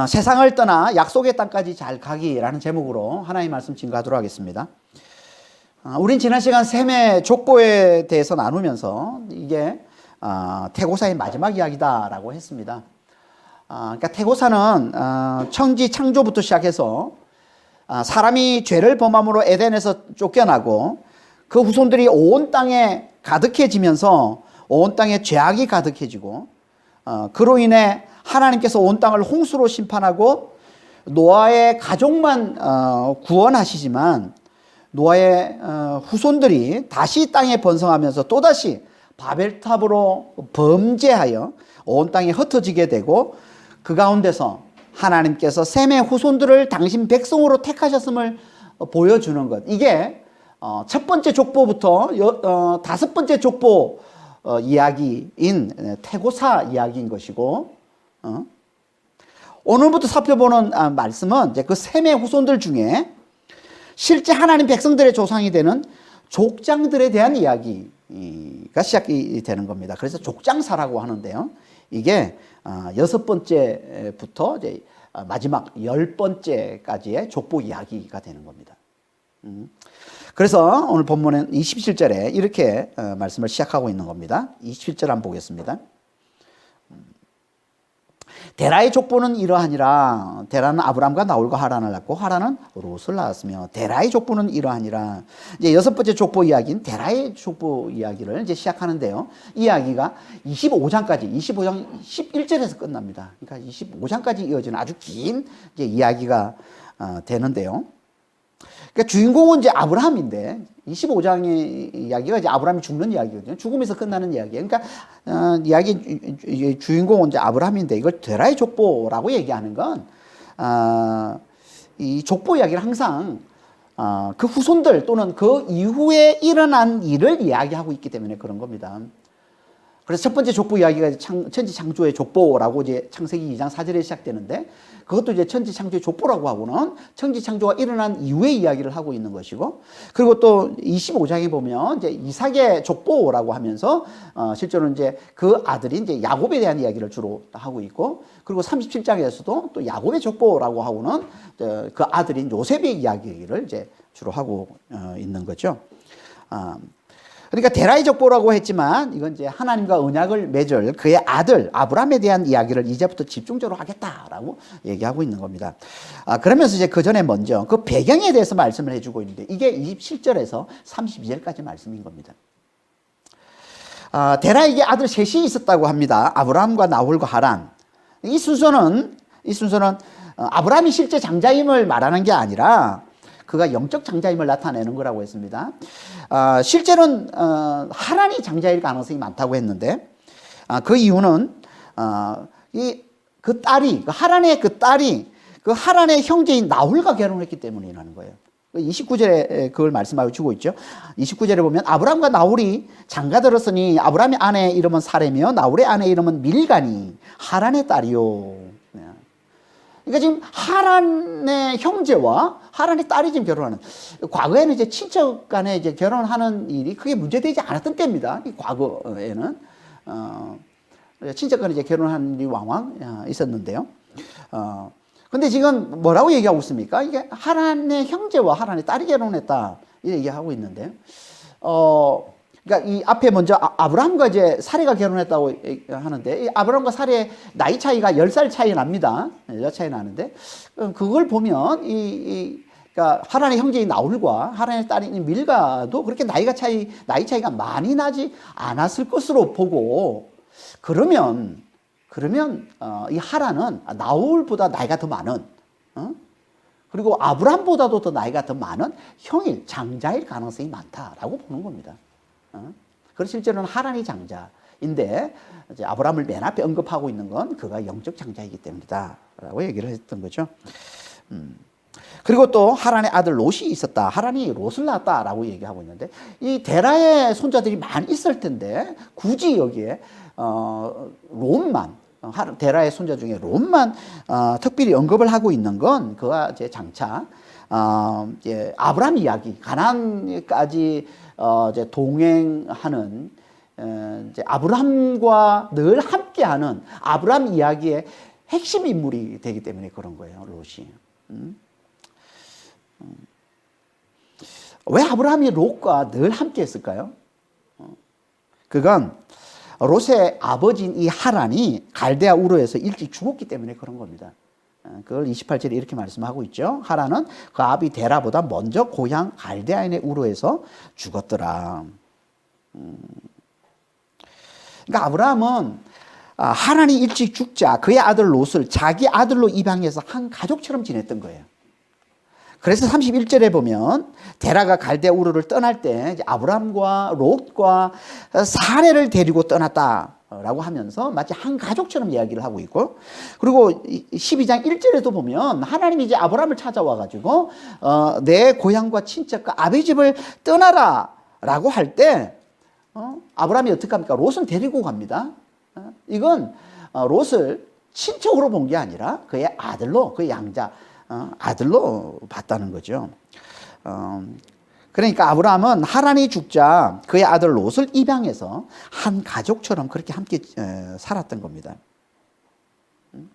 세상을 떠나 약속의 땅까지 잘 가기라는 제목으로 하나님의 말씀 증거하도록 하겠습니다. 우린 지난 시간 셈의 족보에 대해서 나누면서 이게 태고사의 마지막 이야기다라고 했습니다. 그러니까 태고사는 청지 창조부터 시작해서 사람이 죄를 범함으로 에덴에서 쫓겨나고 그 후손들이 온 땅에 가득해지면서 온 땅에 죄악이 가득해지고 그로 인해 하나님께서 온 땅을 홍수로 심판하고 노아의 가족만 구원하시지만 노아의 후손들이 다시 땅에 번성하면서 또다시 바벨탑으로 범죄하여 온 땅에 흩어지게 되고 그 가운데서 하나님께서 셈의 후손들을 당신 백성으로 택하셨음을 보여주는 것. 이게 첫 번째 족보부터 다섯 번째 족보 이야기인 태고사 이야기인 것이고, 오늘부터 살펴보는 말씀은 이제 그 셈의 후손들 중에 실제 하나님 백성들의 조상이 되는 족장들에 대한 이야기가 시작이 되는 겁니다. 그래서 족장사라고 하는데요. 이게 여섯 번째부터 이제 마지막 10번째까지의 족보 이야기가 되는 겁니다. 그래서 오늘 본문은 27절에 이렇게 말씀을 시작하고 있는 겁니다. 27절 한번 보겠습니다. 데라의 족보는 이러하니라. 데라는 아브람과 나홀과 하란을 낳고 하란은 롯을 낳았으며 데라의 족보는 이러하니라. 이제 여섯 번째 족보 이야기인 데라의 족보 이야기를 이제 시작하는데요. 이 이야기가 25장까지 25장 11절에서 끝납니다. 그러니까 25장까지 이어지는 아주 긴 이제 이야기가 되는데요. 그러니까 주인공은 이제 아브라함인데 25장의 이야기가 이제 아브라함이 죽는 이야기거든요. 죽음에서 끝나는 이야기예요. 그러니까 이야기 주인공은 이제 아브라함인데 이걸 데라의 족보라고 얘기하는 건 이 족보 이야기는 항상 그 후손들 또는 그 이후에 일어난 일을 이야기하고 있기 때문에 그런 겁니다. 그래서 첫 번째 족보 이야기가 천지 창조의 족보라고 이제 창세기 2장 4절에 시작되는데 그것도 이제 천지 창조의 족보라고 하고는 천지 창조가 일어난 이후의 이야기를 하고 있는 것이고, 그리고 또 25장에 보면 이제 이삭의 족보라고 하면서 실제로 이제 그 아들이 이제 야곱에 대한 이야기를 주로 하고 있고, 그리고 37장에서도 또 야곱의 족보라고 하고는 그 아들인 요셉의 이야기를 이제 주로 하고 있는 거죠. 그러니까 데라의 족보라고 했지만 이건 이제 하나님과 언약을 맺을 그의 아들 아브라함에 대한 이야기를 이제부터 집중적으로 하겠다라고 얘기하고 있는 겁니다. 그러면서 이제 그 전에 먼저 그 배경에 대해서 말씀을 해주고 있는데 이게 27절에서 32절까지 말씀인 겁니다. 데라에게 아들 셋이 있었다고 합니다. 아브라함과 나홀과 하란. 이 순서는 아브라함이 실제 장자임을 말하는 게 아니라 그가 영적 장자임을 나타내는 거라고 했습니다. 실제로는 하란이 장자일 가능성이 많다고 했는데 그 이유는 하란의 그 딸이 그 하란의 형제인 나홀과 결혼했기 때문이라는 거예요. 29절에 그걸 말씀하고 주고 있죠. 29절에 보면 아브람과 나홀이 장가들었으니 아브람의 아내 이름은 사레며 나홀의 아내 이름은 밀가니 하란의 딸이요. 그러니까 지금 하란의 형제와 하란의 딸이 지금 결혼하는, 과거에는 이제 친척 간에 이제 결혼하는 일이 크게 문제되지 않았던 때입니다. 이 과거에는 친척 간에 이제 결혼하는 일이 왕왕 있었는데요. 근데 지금 뭐라고 얘기하고 있습니까? 이게 하란의 형제와 하란의 딸이 결혼했다 이 얘기하고 있는데, 그러니까 이 앞에 먼저 아브라함과 이제 사레가 결혼했다고 하는데 이 아브라함과 사레의 나이 차이가 10살 차이 납니다. 10살 차이 나는데 그걸 보면 그러니까 하란의 형제인 나홀과 하란의 딸인 밀가도 그렇게 나이 차이가 많이 나지 않았을 것으로 보고, 그러면 이 하란은 나홀보다 나이가 더 많은 그리고 아브라함보다도 더 나이가 더 많은 형일 장자일 가능성이 많다라고 보는 겁니다. 그래서 실제로는 하란이 장자인데 이제 아브라함을 맨 앞에 언급하고 있는 건 그가 영적 장자이기 때문이다라고 얘기를 했던 거죠. 그리고 또 하란의 아들 롯이 있었다. 하란이 롯을 낳았다라고 얘기하고 있는데 이 데라의 손자들이 많이 있을 텐데 굳이 여기에 롯만, 데라의 손자 중에 롯만 특별히 언급을 하고 있는 건 그가 이제 장차 이제 아브라함 이야기, 가나안까지 이제 동행하는 이제 아브라함과 늘 함께하는 아브라함 이야기의 핵심 인물이 되기 때문에 그런 거예요, 롯이. 왜 아브라함이 롯과 늘 함께 했을까요? 그건 롯의 아버지인 이 하란이 갈대아 우르에서 일찍 죽었기 때문에 그런 겁니다. 그걸 28절에 이렇게 말씀하고 있죠. 하란은 그 아비 데라보다 먼저 고향 갈대아인의 우르에서 죽었더라. 그러니까 아브라함은 하란이 일찍 죽자 그의 아들 롯을 자기 아들로 입양해서 한 가족처럼 지냈던 거예요. 그래서 31절에 보면 데라가 갈대아 우르를 떠날 때 아브라함과 롯과 사레를 데리고 떠났다라고 하면서 마치 한 가족처럼 이야기를 하고 있고, 그리고 12장 1절에도 보면 하나님이 이제 아브라함을 찾아와 가지고 내 고향과 친척과 아비 집을 떠나라라고 할 때 아브라함이 어떻게 합니까? 롯은 데리고 갑니다. 이건 롯을 친척으로 본 게 아니라 그의 아들로, 그의 양자 아들로 봤다는 거죠. 그러니까 아브라함은 하란이 죽자 그의 아들 롯을 입양해서 한 가족처럼 그렇게 함께 살았던 겁니다. 그러니까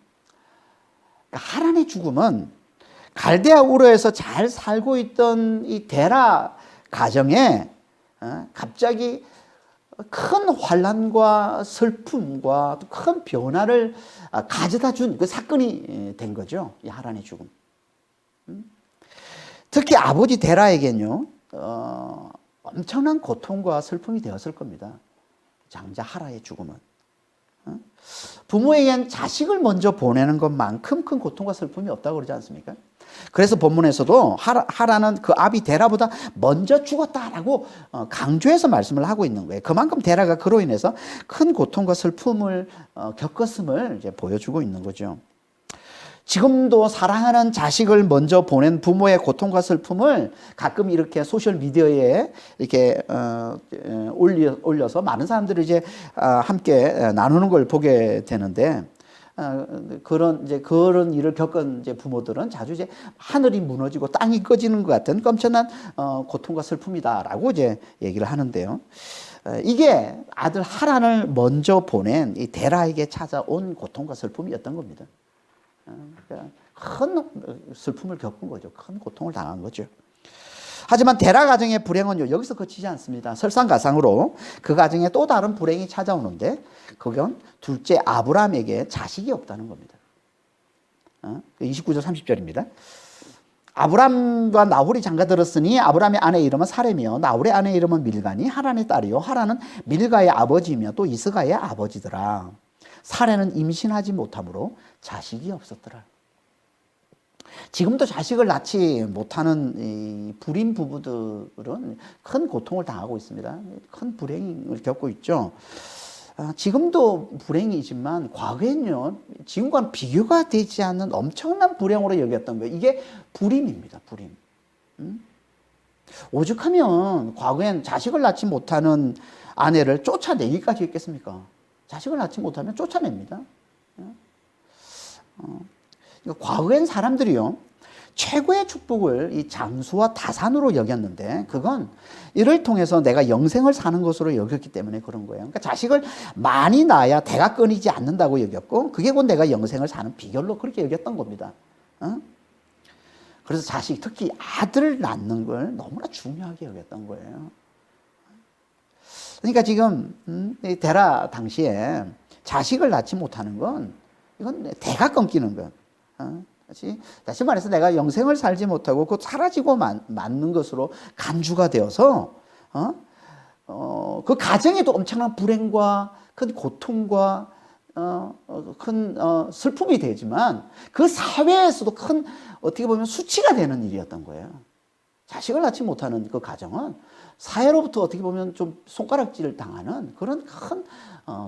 하란의 죽음은 갈대아 우르에서 잘 살고 있던 이 데라 가정에 갑자기 큰 환난과 슬픔과 큰 변화를 가져다 준 그 사건이 된 거죠. 이 하란의 죽음. 특히 아버지 데라에겐요, 엄청난 고통과 슬픔이 되었을 겁니다. 장자 하라의 죽음은. 부모에겐 자식을 먼저 보내는 것만큼 큰 고통과 슬픔이 없다고 그러지 않습니까? 그래서 본문에서도 하라는 그 아비 데라보다 먼저 죽었다라고 강조해서 말씀을 하고 있는 거예요. 그만큼 데라가 그로 인해서 큰 고통과 슬픔을 겪었음을 이제 보여주고 있는 거죠. 지금도 사랑하는 자식을 먼저 보낸 부모의 고통과 슬픔을 가끔 이렇게 소셜 미디어에 이렇게 올려서 많은 사람들이 이제 함께 나누는 걸 보게 되는데, 그런 일을 겪은 이제 부모들은 자주 이제 하늘이 무너지고 땅이 꺼지는 것 같은 끔찍한 고통과 슬픔이다라고 이제 얘기를 하는데요. 이게 아들 하란을 먼저 보낸 이 데라에게 찾아온 고통과 슬픔이었던 겁니다. 큰 슬픔을 겪은 거죠. 큰 고통을 당한 거죠. 하지만 데라 가정의 불행은요, 여기서 그치지 않습니다. 설상가상으로 그 가정에 또 다른 불행이 찾아오는데, 그건 둘째 아브라함에게 자식이 없다는 겁니다. 29절 30절입니다. 아브람과 나홀이 장가들었으니 아브람의 아내 이름은 사레며 나홀의 아내 이름은 밀가니 하란의 딸이요 하란은 밀가의 아버지이며 또 이스가의 아버지더라. 사레는 임신하지 못하므로 자식이 없었더라. 지금도 자식을 낳지 못하는 이 불임 부부들은 큰 고통을 당하고 있습니다. 큰 불행을 겪고 있죠. 지금도 불행이지만 과거에는요, 지금과는 비교가 되지 않는 엄청난 불행으로 여겼던 거예요. 이게 불임입니다. 불임. 오죽하면 과거엔 자식을 낳지 못하는 아내를 쫓아내기까지 했겠습니까? 자식을 낳지 못하면 쫓아냅니다. 과거엔 사람들이요, 최고의 축복을 이 장수와 다산으로 여겼는데, 그건 이를 통해서 내가 영생을 사는 것으로 여겼기 때문에 그런 거예요. 그러니까 자식을 많이 낳아야 대가 끊이지 않는다고 여겼고, 그게 곧 내가 영생을 사는 비결로 그렇게 여겼던 겁니다. 그래서 자식, 특히 아들을 낳는 걸 너무나 중요하게 여겼던 거예요. 그러니까 지금 데라 당시에 자식을 낳지 못하는 건 이건 대가 끊기는 것. 다시 말해서 내가 영생을 살지 못하고 곧 사라지고 맞는 것으로 간주가 되어서 그 가정에도 엄청난 불행과 큰 고통과 큰 슬픔이 되지만 그 사회에서도 큰 어떻게 보면 수치가 되는 일이었던 거예요. 자식을 낳지 못하는 그 가정은 사회로부터 어떻게 보면 좀 손가락질을 당하는 그런 큰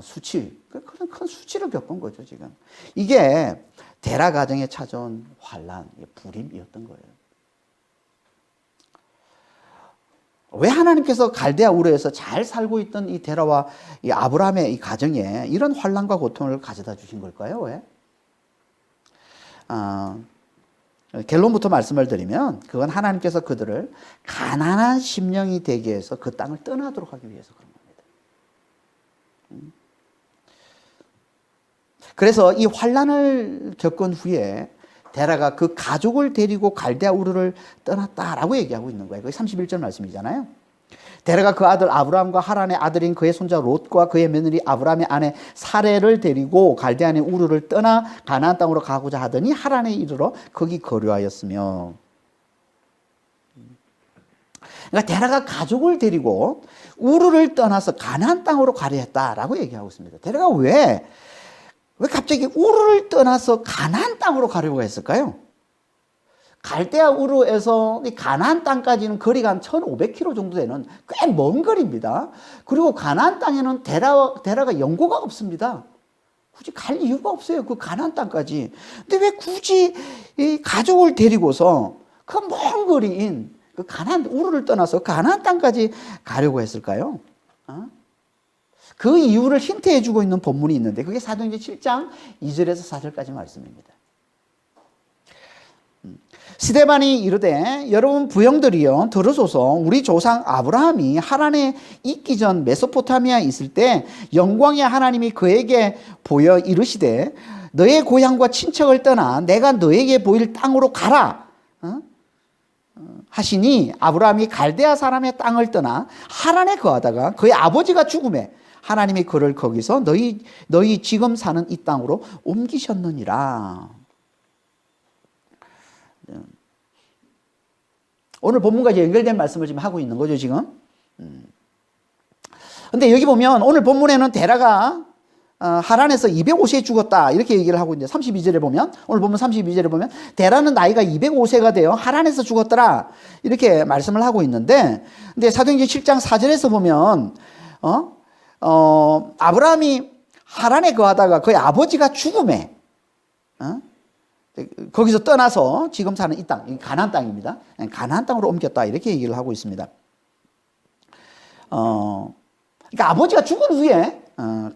수치, 그런 큰 수치를 겪은 거죠, 지금. 이게 데라 가정에 찾아온 환란, 불임이었던 거예요. 왜 하나님께서 갈대아 우르에서 잘 살고 있던 이 데라와 이 아브라함의 이 가정에 이런 환란과 고통을 가져다 주신 걸까요? 왜? 결론부터 말씀을 드리면 그건 하나님께서 그들을 가난한 심령이 되게 해서 그 땅을 떠나도록 하기 위해서 그런 겁니다. 그래서 이 환난을 겪은 후에 데라가 그 가족을 데리고 갈대아 우르를 떠났다라고 얘기하고 있는 거예요. 그게 31절 말씀이잖아요. 데라가 그 아들 아브라함과 하란의 아들인 그의 손자 롯과 그의 며느리 아브라함의 아내 사레를 데리고 갈대아의 우르를 떠나 가나안 땅으로 가고자 하더니 하란에 이르러 거기 거류하였으며. 그러니까 데라가 가족을 데리고 우르를 떠나서 가나안 땅으로 가려 했다라고 얘기하고 있습니다. 데라가 왜 갑자기 우르를 떠나서 가나안 땅으로 가려고 했을까요? 갈대아 우르에서 가나안 땅까지는 거리가 한 1,500km 정도 되는 꽤 먼 거리입니다. 그리고 가나안 땅에는 데라가 연고가 없습니다. 굳이 갈 이유가 없어요. 그 가나안 땅까지. 근데 왜 굳이 이 가족을 데리고서 그 먼 거리인 그 가나안 우르를 떠나서 가나안 땅까지 가려고 했을까요? 그 이유를 힌트해 주고 있는 본문이 있는데 그게 사도행전 7장 2절에서 4절까지 말씀입니다. 스데반이 이르되 여러분 부형들이여 들으소서 우리 조상 아브라함이 하란에 있기 전 메소포타미아에 있을 때 영광의 하나님이 그에게 보여 이르시되 너의 고향과 친척을 떠나 내가 너에게 보일 땅으로 가라 하시니 아브라함이 갈대아 사람의 땅을 떠나 하란에 거하다가 그의 아버지가 죽음에 하나님이 그를 거기서 너희 지금 사는 이 땅으로 옮기셨느니라. 오늘 본문과 연결된 말씀을 지금 하고 있는 거죠, 지금. 근데 여기 보면 오늘 본문에는 데라가 하란에서 205세에 죽었다 이렇게 얘기를 하고 있는데 32절에 보면 오늘 본문 32절에 보면 데라는 나이가 205세가 되어 하란에서 죽었더라 이렇게 말씀을 하고 있는데 근데 사도행전 7장 4절에서 보면 아브라함이 하란에 거하다가 그의 아버지가 죽음에 거기서 떠나서 지금 사는 이 땅, 가나안 땅입니다. 가나안 땅으로 옮겼다 이렇게 얘기를 하고 있습니다. 그러니까 아버지가 죽은 후에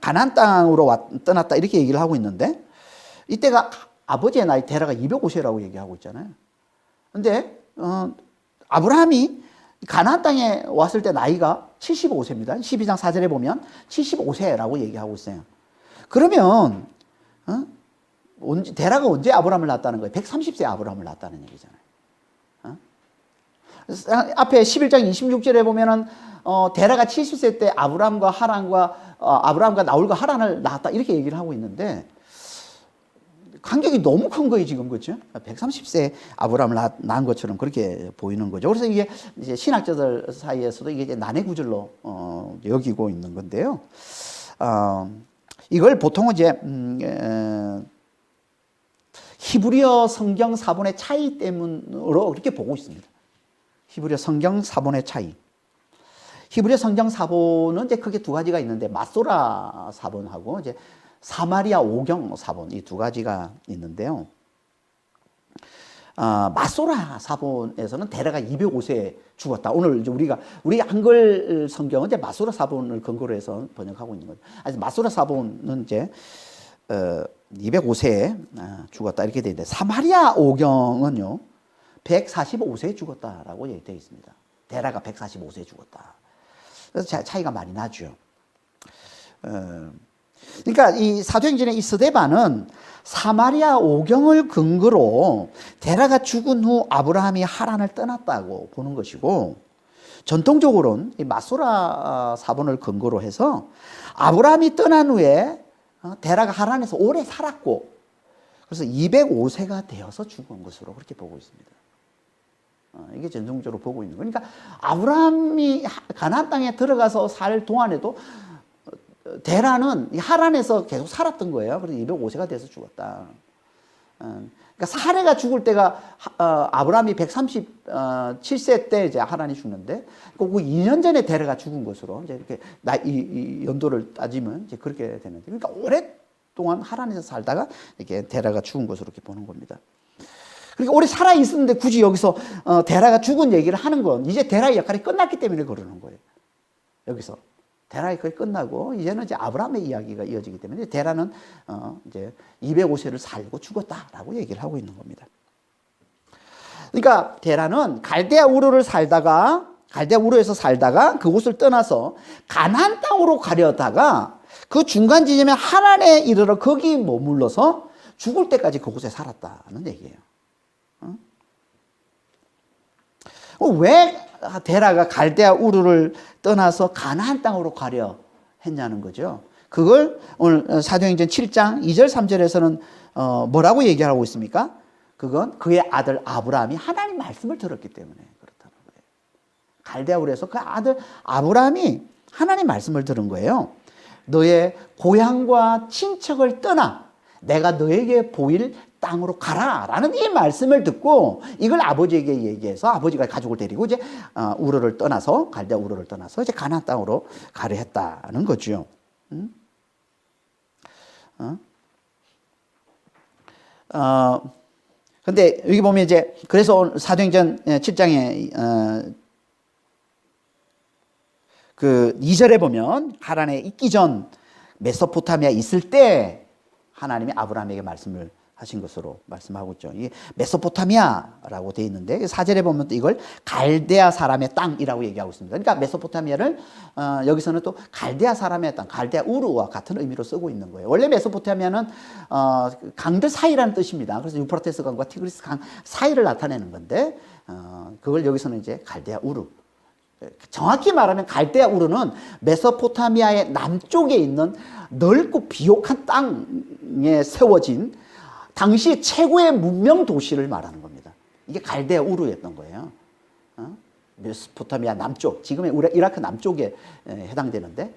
가나안 땅으로 떠났다 이렇게 얘기를 하고 있는데 이때가 아버지의 나이 데라가 205세라고 얘기하고 있잖아요. 근데 아브라함이 가나안 땅에 왔을 때 나이가 75세입니다. 12장 4절에 보면 75세라고 얘기하고 있어요. 그러면 데라가 언제 아브라함을 낳았다는 거예요? 130세 아브라함을 낳았다는 얘기잖아요. 앞에 11장 26절에 보면은 데라가 70세 때 아브라함과 나홀과 하란을 낳았다 이렇게 얘기를 하고 있는데 간격이 너무 큰 거예요 지금 그렇죠? 130세 아브라함을 낳은 것처럼 그렇게 보이는 거죠. 그래서 이게 이제 신학자들 사이에서도 이게 이제 난해 구절로 여기고 있는 건데요. 이걸 보통 이제 히브리어 성경 사본의 차이 때문으로 그렇게 보고 있습니다. 히브리어 성경 사본의 차이. 히브리어 성경 사본은 이제 크게 두 가지가 있는데 마소라 사본하고 이제 사마리아 오경 사본 이 두 가지가 있는데요. 마소라 사본에서는 데라가 205세에 죽었다. 오늘 이제 우리 한글 성경은 이제 마소라 사본을 근거로 해서 번역하고 있는 거죠. 그래서 마소라 사본은 이제 205세에 죽었다 이렇게 되어 있는데 사마리아 오경은요 145세에 죽었다라고 되어 있습니다. 데라가 145세에 죽었다. 그래서 차이가 많이 나죠. 그러니까 이 사도행전의 이 스데반은 사마리아 오경을 근거로 데라가 죽은 후 아브라함이 하란을 떠났다고 보는 것이고 전통적으로는 이 마소라 사본을 근거로 해서 아브라함이 떠난 후에 데라가 하란에서 오래 살았고 그래서 205세가 되어서 죽은 것으로 그렇게 보고 있습니다. 이게 전통적으로 보고 있는 거니까 아브라함이 가나안 땅에 들어가서 살 동안에도 데라는 하란에서 계속 살았던 거예요. 그래서 205세가 돼서 죽었다. 그러니까 사레가 죽을 때가 아브라함이 137세 때 이제 하란이 죽는데 그 2년 전에 데라가 죽은 것으로 이제 이렇게 이 연도를 따지면 이제 그렇게 되는데 그러니까 오랫동안 하란에서 살다가 이렇게 데라가 죽은 것으로 이렇게 보는 겁니다. 그러니까 오래 살아 있었는데 굳이 여기서 데라가 죽은 얘기를 하는 건 이제 데라의 역할이 끝났기 때문에 그러는 거예요. 여기서 데라의 역할이 끝나고 이제는 이제 아브라함의 이야기가 이어지기 때문에 데라는 이제 205세를 살고 죽었다라고 얘기를 하고 있는 겁니다. 그러니까 데라는 갈대아 우르에서 살다가 그곳을 떠나서 가나안 땅으로 가려다가 그 중간 지점에 하란에 이르러 거기 머물러서 죽을 때까지 그곳에 살았다는 얘기예요. 왜 데라가 갈대아 우르를 떠나서 가나안 땅으로 가려 했냐는 거죠. 그걸 오늘 사도행전 7장 2절 3절에서는 뭐라고 얘기하고 있습니까? 그건 그의 아들 아브라함이 하나님 말씀을 들었기 때문에 그렇다는 거예요. 갈대아 우르에서 그 아들 아브라함이 하나님 말씀을 들은 거예요. 너의 고향과 친척을 떠나 내가 너에게 보일 땅으로 가라 라는 이 말씀을 듣고 이걸 아버지에게 얘기해서 아버지가 가족을 데리고 이제 우르를 떠나서 갈대아 우르를 떠나서 이제 가나안 땅으로 가려 했다는 거죠. 근데 여기 보면 이제 그래서 사도행전 7장에 그 2절에 보면 하란에 있기 전 메소포타미아에 있을 때 하나님이 아브라함에게 말씀을 하신 것으로 말씀하고 있죠. 이게 메소포타미아라고 되어 있는데 4절에 보면 또 이걸 갈대아 사람의 땅이라고 얘기하고 있습니다. 그러니까 메소포타미아를 여기서는 또 갈대아 사람의 땅, 갈대아 우르와 같은 의미로 쓰고 있는 거예요. 원래 메소포타미아는 강들 사이라는 뜻입니다. 그래서 유프라테스 강과 티그리스 강 사이를 나타내는 건데 그걸 여기서는 이제 갈대아 우르. 정확히 말하면 갈대아 우르는 메소포타미아의 남쪽에 있는 넓고 비옥한 땅에 세워진 당시 최고의 문명 도시를 말하는 겁니다. 이게 갈대아 우르였던 거예요. 메소포타미아 남쪽, 지금의 이라크 남쪽에 해당되는데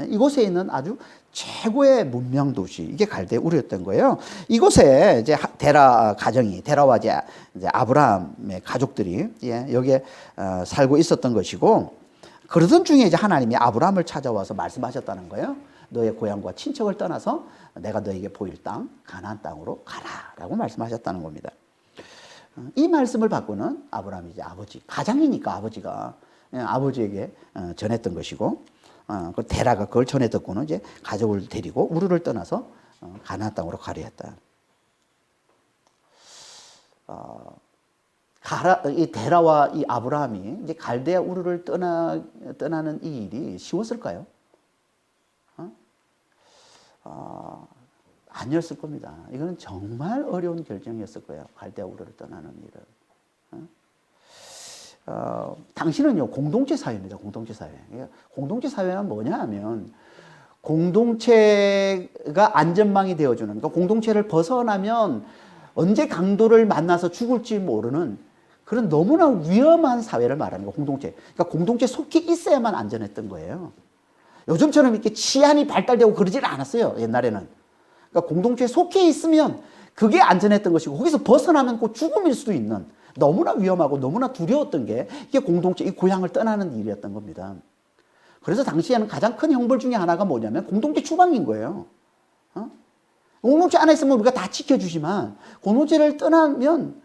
이곳에 있는 아주 최고의 문명 도시, 이게 갈대아 우르였던 거예요. 이곳에 이제 데라 가정이, 데라와 이제 아브라함의 가족들이 여기에 살고 있었던 것이고, 그러던 중에 이제 하나님이 아브라함을 찾아와서 말씀하셨다는 거예요. 너의 고향과 친척을 떠나서 내가 너에게 보일 땅, 가나안 땅으로 가라라고 말씀하셨다는 겁니다. 이 말씀을 받고는 아브라함이 이제 아버지, 가장이니까 아버지가 아버지에게 전했던 것이고, 그 데라가 그걸 전해 듣고는 이제 가족을 데리고 우르를 떠나서 가나안 땅으로 가려 했다. 이 데라와 이 아브라함이 이제 갈대아 우르를 떠나는 이 일이 쉬웠을까요? 아니었을 겁니다. 이거는 정말 어려운 결정이었을 거예요. 갈대아 우르를 떠나는 일은. 당신은요, 공동체 사회입니다. 공동체 사회. 공동체 사회는 뭐냐 하면, 공동체가 안전망이 되어주는, 그러니까 공동체를 벗어나면 언제 강도를 만나서 죽을지 모르는 그런 너무나 위험한 사회를 말하는 거예요, 공동체. 그러니까 공동체 속해 있어야만 안전했던 거예요. 요즘처럼 이렇게 치안이 발달되고 그러지는 않았어요, 옛날에는. 그러니까 공동체에 속해 있으면 그게 안전했던 것이고, 거기서 벗어나면 그 죽음일 수도 있는 너무나 위험하고 너무나 두려웠던 게 이게 공동체, 이 고향을 떠나는 일이었던 겁니다. 그래서 당시에는 가장 큰 형벌 중에 하나가 뭐냐면 공동체 추방인 거예요. 공동체 안에 있으면 우리가 다 지켜주지만 공동체를 떠나면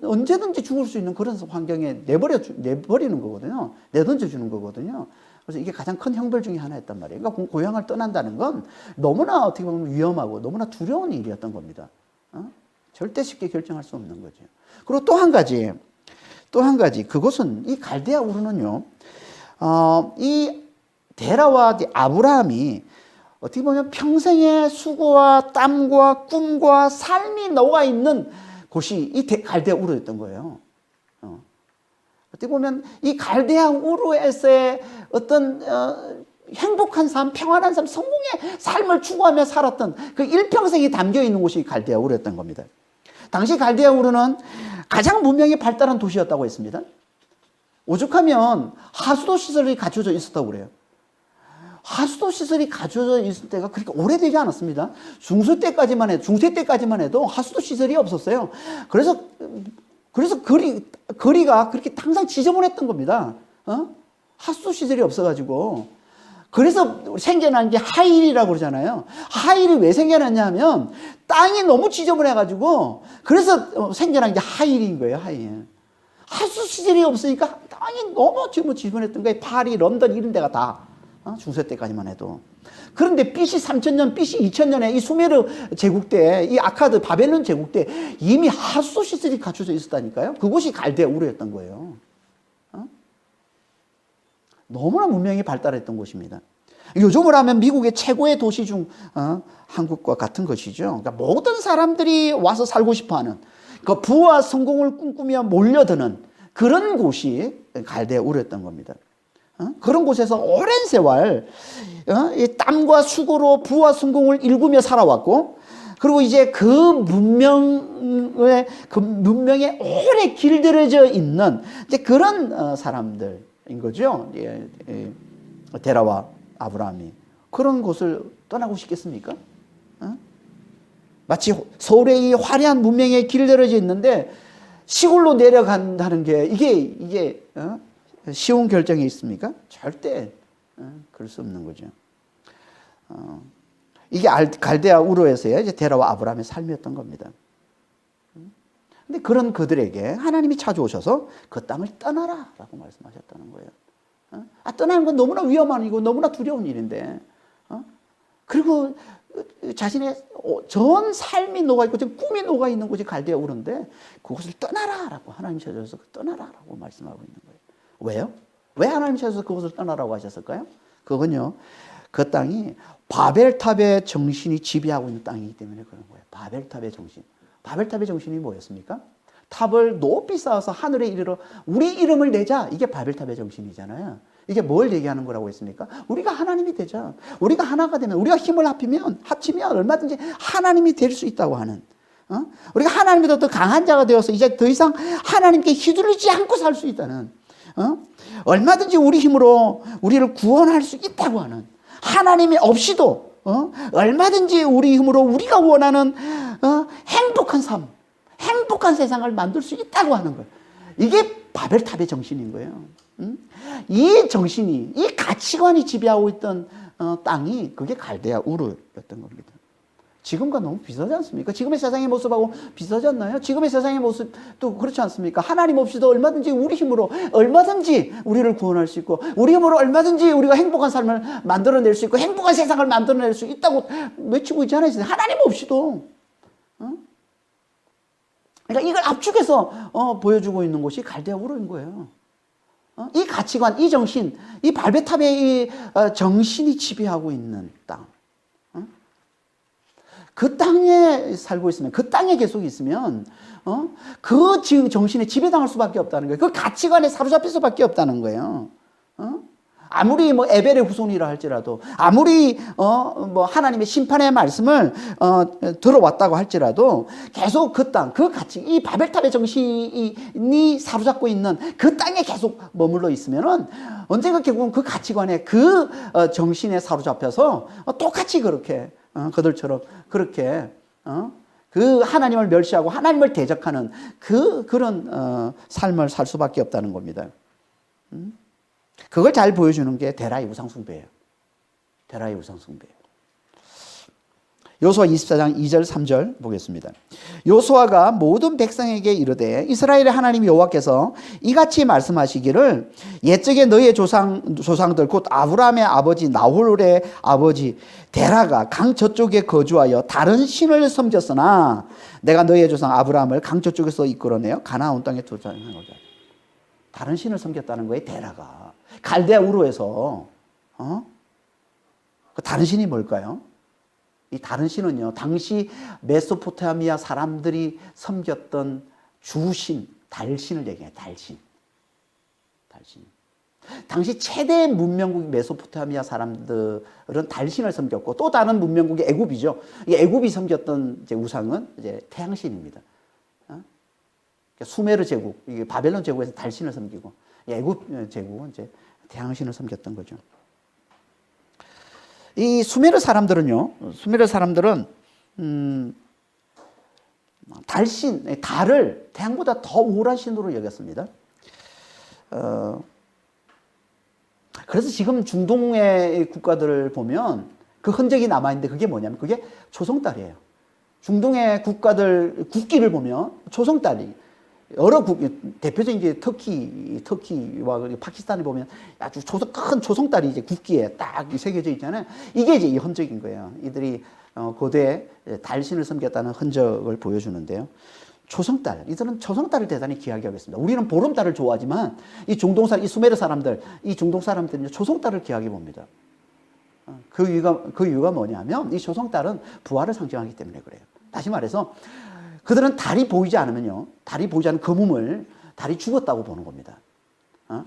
언제든지 죽을 수 있는 그런 환경에 내버리는 거거든요. 내던져 주는 거거든요. 그래서 이게 가장 큰 형벌 중에 하나였단 말이에요. 그러니까 고향을 떠난다는 건 너무나 어떻게 보면 위험하고 너무나 두려운 일이었던 겁니다. 절대 쉽게 결정할 수 없는 거죠. 그리고 또 한 가지, 그것은 이 갈대아 우르는요, 이 데라와 아브라함이 어떻게 보면 평생의 수고와 땀과 꿈과 삶이 녹아 있는 곳이 이 갈대아 우르였던 거예요. 어떻게 보면 이 갈대아 우르에서의 어떤 행복한 삶, 평안한 삶, 성공의 삶을 추구하며 살았던 그 일평생이 담겨 있는 곳이 갈대아 우르였던 겁니다. 당시 갈대아 우르는 가장 문명이 발달한 도시였다고 했습니다. 오죽하면 하수도 시설이 갖춰져 있었다고 그래요. 하수도 시설이 갖춰져 있을 때가 그렇게 오래되지 않았습니다. 중세 때까지만 해도 하수도 시설이 없었어요. 그래서 거리가 그렇게 항상 지저분했던 겁니다. 하수도 시설이 없어가지고. 그래서 생겨난 게 하일이라고 그러잖아요. 하일이 왜 생겨났냐 하면 땅이 너무 지저분해가지고 그래서 생겨난 게 하일인 거예요, 하일. 하수 시설이 없으니까 땅이 너무 지저분했던 거예요. 파리, 런던 이런 데가 다. 중세 때까지만 해도. 그런데 BC 3000년, BC 2000년에 이 수메르 제국 때, 이 아카드 바벨론 제국 때 이미 하수 시설이 갖춰져 있었다니까요. 그곳이 갈대아 우르였던 거예요. 너무나 문명이 발달했던 곳입니다. 요즘으로 하면 미국의 최고의 도시 중 한국과 같은 것이죠. 그러니까 모든 사람들이 와서 살고 싶어하는 그 부와 성공을 꿈꾸며 몰려드는 그런 곳이 갈대아 우르였던 겁니다. 그런 곳에서 오랜 세월 이 땀과 수고로 부와 성공을 일구며 살아왔고, 그리고 이제 그 문명에 오래 길들여져 있는 이제 그런 사람들인 거죠. 데라와 아브라함이 그런 곳을 떠나고 싶겠습니까? 마치 서울의 이 화려한 문명에 길들여져 있는데 시골로 내려간다는 게 이게 쉬운 결정이 있습니까? 절대 그럴 수 없는 거죠. 이게 갈대아 우르에서의 이제 데라와 아브라함의 삶이었던 겁니다. 근데 그런 그들에게 하나님이 찾아오셔서 그 땅을 떠나라라고 말씀하셨다는 거예요. 떠나는 건 너무나 위험한 일이고 너무나 두려운 일인데, 그리고 자신의 전 삶이 녹아있고 전 꿈이 녹아있는 곳이 갈대아 우르인데 그곳을 떠나라라고 하나님이 찾아오셔서 떠나라라고 말씀하고 있는 거예요. 왜요? 왜 하나님이 찾아서 그곳을 떠나라고 하셨을까요? 그건요, 그 땅이 바벨탑의 정신이 지배하고 있는 땅이기 때문에 그런 거예요. 바벨탑의 정신. 바벨탑의 정신이 뭐였습니까? 탑을 높이 쌓아서 하늘에 이르러 우리 이름을 내자. 이게 바벨탑의 정신이잖아요. 이게 뭘 얘기하는 거라고 했습니까? 우리가 하나님이 되자. 우리가 하나가 되면, 우리가 힘을 합치면 얼마든지 하나님이 될 수 있다고 하는, 우리가 하나님보다 더 강한 자가 되어서 이제 더 이상 하나님께 휘둘리지 않고 살 수 있다는, 얼마든지 우리 힘으로 우리를 구원할 수 있다고 하는, 하나님이 없이도 얼마든지 우리 힘으로 우리가 원하는 행복한 삶, 행복한 세상을 만들 수 있다고 하는 거예요. 이게 바벨탑의 정신인 거예요. 이 정신이, 이 가치관이 지배하고 있던 땅이 그게 갈대아 우르였던 겁니다. 지금과 너무 비슷하지 않습니까? 지금의 세상의 모습하고 비슷하지 않나요? 지금의 세상의 모습도 그렇지 않습니까? 하나님 없이도 얼마든지 우리 힘으로 얼마든지 우리를 구원할 수 있고, 우리 힘으로 얼마든지 우리가 행복한 삶을 만들어낼 수 있고 행복한 세상을 만들어낼 수 있다고 외치고 있잖아요. 하나님 없이도. 그러니까 이걸 압축해서 보여주고 있는 곳이 갈대아 우르인 거예요. 이 가치관, 이 정신, 이 바벨탑의 이 정신이 지배하고 있는 땅. 그 땅에 살고 있으면, 그 땅에 계속 있으면, 그 정신에 지배당할 수밖에 없다는 거예요. 그 가치관에 사로잡힐 수밖에 없다는 거예요. 아무리 뭐 에벨의 후손이라 할지라도, 아무리 뭐 하나님의 심판의 말씀을 들어왔다고 할지라도 계속 그 땅, 그 가치, 이 바벨탑의 정신이 사로잡고 있는 그 땅에 계속 머물러 있으면은 언젠가 결국은 그 가치관에, 그 정신에 사로잡혀서 똑같이 그렇게 그들처럼 그렇게 그 하나님을 멸시하고 하나님을 대적하는 그런 삶을 살 수밖에 없다는 겁니다. 그걸 잘 보여주는 게 데라의 우상숭배예요. 데라의 우상숭배예요. 요수아 24장 2절 3절 보겠습니다. 요수아가 모든 백성에게 이르되 이스라엘의 하나님 여호와께서 이같이 말씀하시기를 옛적에 너희의 조상들 곧 아브라함의 아버지 나홀의 아버지 데라가 강 저쪽에 거주하여 다른 신을 섬겼으나 내가 너희의 조상 아브라함을 강 저쪽에서 이끌어내어 가나안 땅에 도착한 거죠. 다른 신을 섬겼다는 거예요. 데라가 갈대아 우르에서 그 다른 신이 뭘까요? 이 다른 신은요, 당시 메소포타미아 사람들이 섬겼던 주신, 달신을 얘기해요. 달신. 당시 최대 문명국이 메소포타미아 사람들은 달신을 섬겼고, 또 다른 문명국이 애굽이죠. 이 애굽이 섬겼던 이제 우상은 이제 태양신입니다. 수메르 제국, 바벨론 제국에서 달신을 섬기고, 애굽 제국은 이제 태양신을 섬겼던 거죠. 이 수메르 사람들은 달신, 달을 태양보다 더 우월한 신으로 여겼습니다. 그래서 지금 중동의 국가들을 보면 그 흔적이 남아있는데 그게 뭐냐면 그게 초성달이에요. 중동의 국가들 국기를 보면 초성달이 여러 대표적인 이제 터키와 파키스탄을 보면 아주 큰 초성달이 이제 국기에 딱 새겨져 있잖아요. 이게 이제 이 흔적인 거예요. 이들이 고대 달신을 섬겼다는 흔적을 보여주는데요. 초성달, 이들은 초성달을 대단히 귀하게 하겠습니다. 우리는 보름달을 좋아하지만 이 중동 사람, 이 수메르 사람들, 이 중동 사람들은 초성달을 귀하게 봅니다. 그 이유가 뭐냐면 이 조성달은 부활을 상징하기 때문에 그래요. 다시 말해서 그들은 달이 보이지 않으면요, 달이 보이지 않는 그 몸을 달이 죽었다고 보는 겁니다.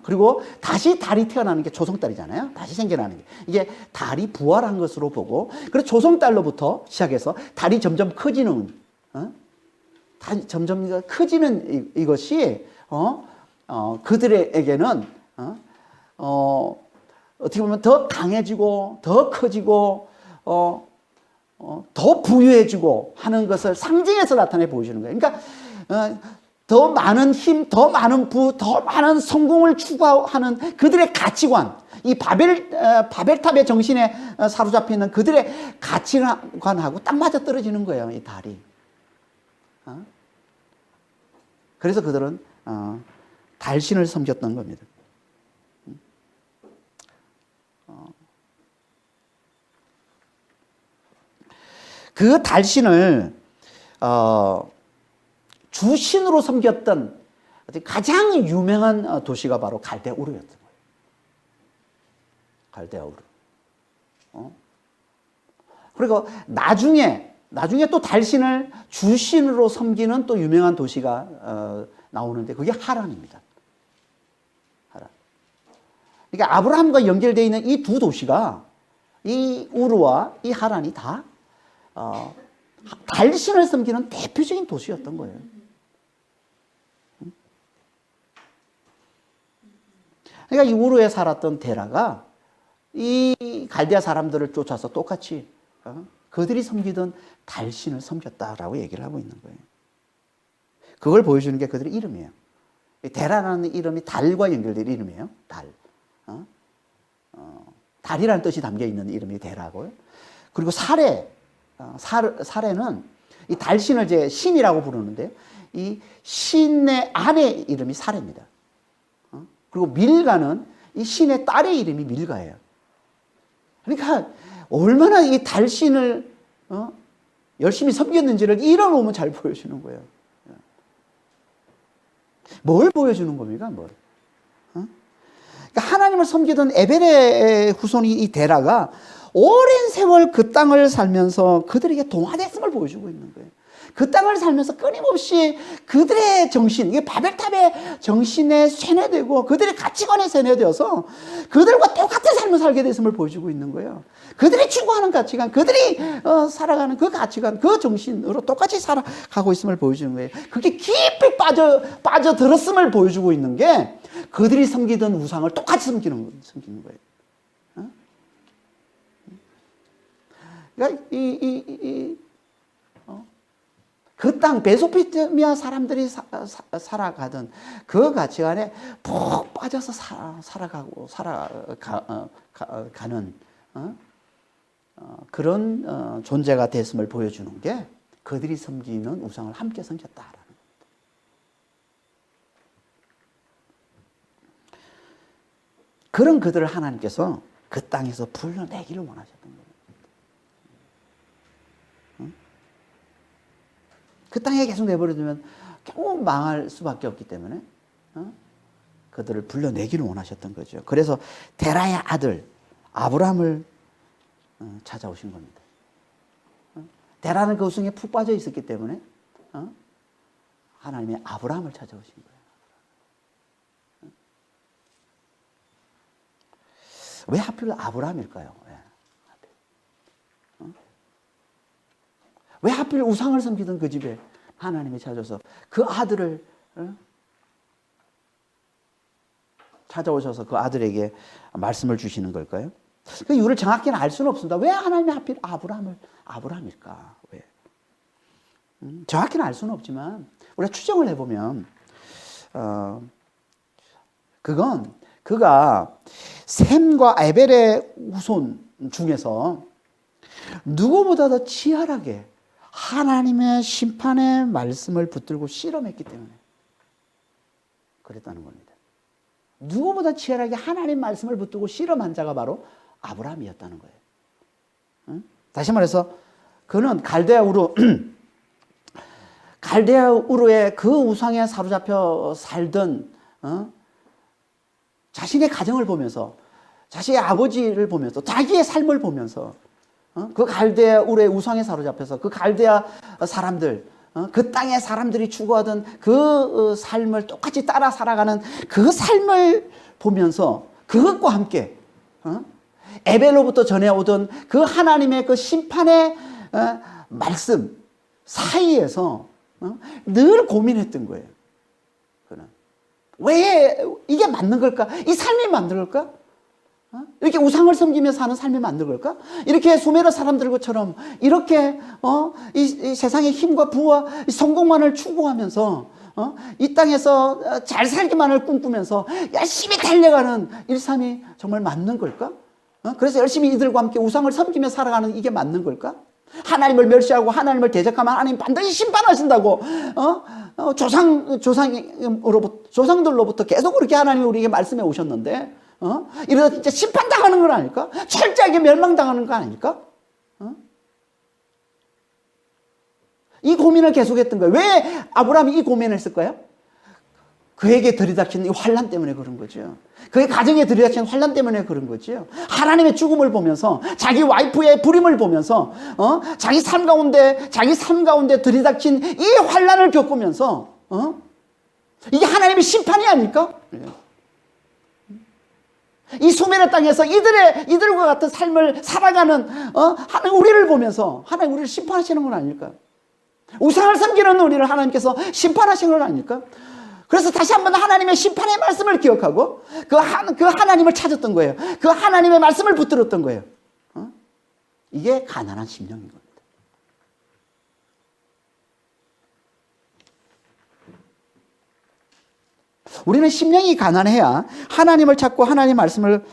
그리고 다시 달이 태어나는 게 조성달이잖아요. 다시 생겨나는 게. 이게 달이 부활한 것으로 보고, 그래서 조성달로부터 시작해서 달이 점점 커지는, 달이 점점 커지는 이것이, 그들에게는, 어떻게 보면 더 강해지고, 더 커지고, 더 부유해지고 하는 것을 상징해서 나타내 보여주는 거예요. 그러니까, 더 많은 힘, 더 많은 부, 더 많은 성공을 추구하는 그들의 가치관, 이 바벨탑의 정신에 사로잡혀 있는 그들의 가치관하고 딱 맞아 떨어지는 거예요, 이 달이. 그래서 그들은 달신을 섬겼던 겁니다. 그 달신을 주신으로 섬겼던 가장 유명한 도시가 바로 갈대 우르였던 거예요. 갈대 우르. 그리고 나중에 또 달신을 주신으로 섬기는 또 유명한 도시가 나오는데 그게 하란입니다. 하란. 그러니까 아브라함과 연결되어 있는 이 두 도시가, 이 우르와 이 하란이 다 달신을 섬기는 대표적인 도시였던 거예요. 그러니까 이 우르에 살았던 데라가 이 갈대아 사람들을 쫓아서 똑같이 그들이 섬기던 달신을 섬겼다라고 얘기를 하고 있는 거예요. 그걸 보여주는 게 그들의 이름이에요. 데라라는 이름이 달과 연결된 이름이에요. 달. 달이라는 뜻이 담겨 있는 이름이 데라고요. 그리고 사례는 이 달신을 이제 신이라고 부르는데요. 이 신의 아내 이름이 사례입니다. 그리고 밀가는 이 신의 딸의 이름이 밀가예요. 그러니까 얼마나 이 달신을 열심히 섬겼는지를 이런 오면 잘 보여주는 거예요. 뭘 보여주는 겁니까? 뭘? 그러니까 하나님을 섬기던 에벨의 후손이 이 데라가 오랜 세월 그 땅을 살면서 그들에게 동화됐음을 보여주고 있는 거예요. 그 땅을 살면서 끊임없이 그들의 정신, 이게 바벨탑의 정신에 세뇌되고 그들의 가치관에 세뇌되어서 그들과 똑같은 삶을 살게 됐음을 보여주고 있는 거예요. 그들이 추구하는 가치관, 그들이 살아가는 그 가치관, 그 정신으로 똑같이 살아가고 있음을 보여주는 거예요. 그게 깊이 빠져들었음을 보여주고 있는 게 그들이 섬기던 우상을 똑같이 섬기는 거예요. 그러니까 그 땅, 메소포타미아 사람들이 살아가던 그 가치관에 푹 빠져서 살아가는 그런 존재가 됐음을 보여주는 게 그들이 섬기는 우상을 함께 섬겼다라는 겁니다. 그런 그들을 하나님께서 그 땅에서 불러내기를 원하셨던 거예요. 그 땅에 계속 내버려두면 결국 망할 수밖에 없기 때문에 그들을 불러내기를 원하셨던 거죠. 그래서 데라의 아들 아브라함을 찾아오신 겁니다. 데라는 그 우상에 푹 빠져 있었기 때문에 하나님이 아브라함을 찾아오신 거예요. 왜 하필 아브라함일까요? 왜 하필 우상을 섬기던 그 집에 하나님이 찾아서 그 아들을 찾아오셔서 그 아들에게 말씀을 주시는 걸까요? 그 이유를 정확히는 알 수는 없습니다. 왜 하나님이 하필 아브라함일까? 왜? 정확히는 알 수는 없지만 우리가 추정을 해보면 그건 그가 셈과 에벨의 후손 중에서 누구보다 더 치열하게 하나님의 심판의 말씀을 붙들고 실험했기 때문에 그랬다는 겁니다. 누구보다 치열하게 하나님 말씀을 붙들고 실험한 자가 바로 아브라함이었다는 거예요. 다시 말해서 그는 갈대아 우르의 그 우상에 사로잡혀 살던 자신의 가정을 보면서 자신의 아버지를 보면서, 자기의 삶을 보면서, 그 갈대아 우르의 우상에 사로잡혀서 그 갈대아 사람들, 그 땅의 사람들이 추구하던 그 삶을 똑같이 따라 살아가는 그 삶을 보면서 그것과 함께 에벨로부터 전해오던 그 하나님의 그 심판의 말씀 사이에서 늘 고민했던 거예요. 왜 이게 맞는 걸까? 이 삶이 맞는 걸까? 이렇게 우상을 섬기며 사는 삶이 맞는 걸까? 이렇게 수메르 사람들처럼 이렇게 이 세상의 힘과 부와 성공만을 추구하면서 이 땅에서 잘 살기만을 꿈꾸면서 열심히 달려가는 이 삶이 정말 맞는 걸까? 그래서 열심히 이들과 함께 우상을 섬기며 살아가는 이게 맞는 걸까? 하나님을 멸시하고 하나님을 대적하면 하나님 반드시 심판하신다고 조상들로부터 계속 그렇게 하나님이 우리에게 말씀해 오셨는데 이러다 진짜 심판당하는 건 아닐까? 철저하게 멸망당하는 거 아닐까? 이 고민을 계속했던 거예요. 왜 아브라함이 이 고민을 했을까요? 그에게 들이닥친 이 환난 때문에 그런 거죠. 그의 가정에 들이닥친 환난 때문에 그런 거죠. 하나님의 죽음을 보면서, 자기 와이프의 불임을 보면서, 자기 삶 가운데 들이닥친 이 환난을 겪으면서, 이게 하나님의 심판이 아닐까? 이 수메르 땅에서 이들과 같은 삶을 살아가는 하나님 우리를 보면서 하나님 우리를 심판하시는 건 아닐까? 우상을 섬기는 우리를 하나님께서 심판하시는 건 아닐까? 그래서 다시 한번 하나님의 심판의 말씀을 기억하고 그 하나님을 찾았던 거예요. 그 하나님의 말씀을 붙들었던 거예요. 이게 가난한 심령인 겁니다. 우리는 심령이 가난해야 하나님을 찾고 하나님의 말씀을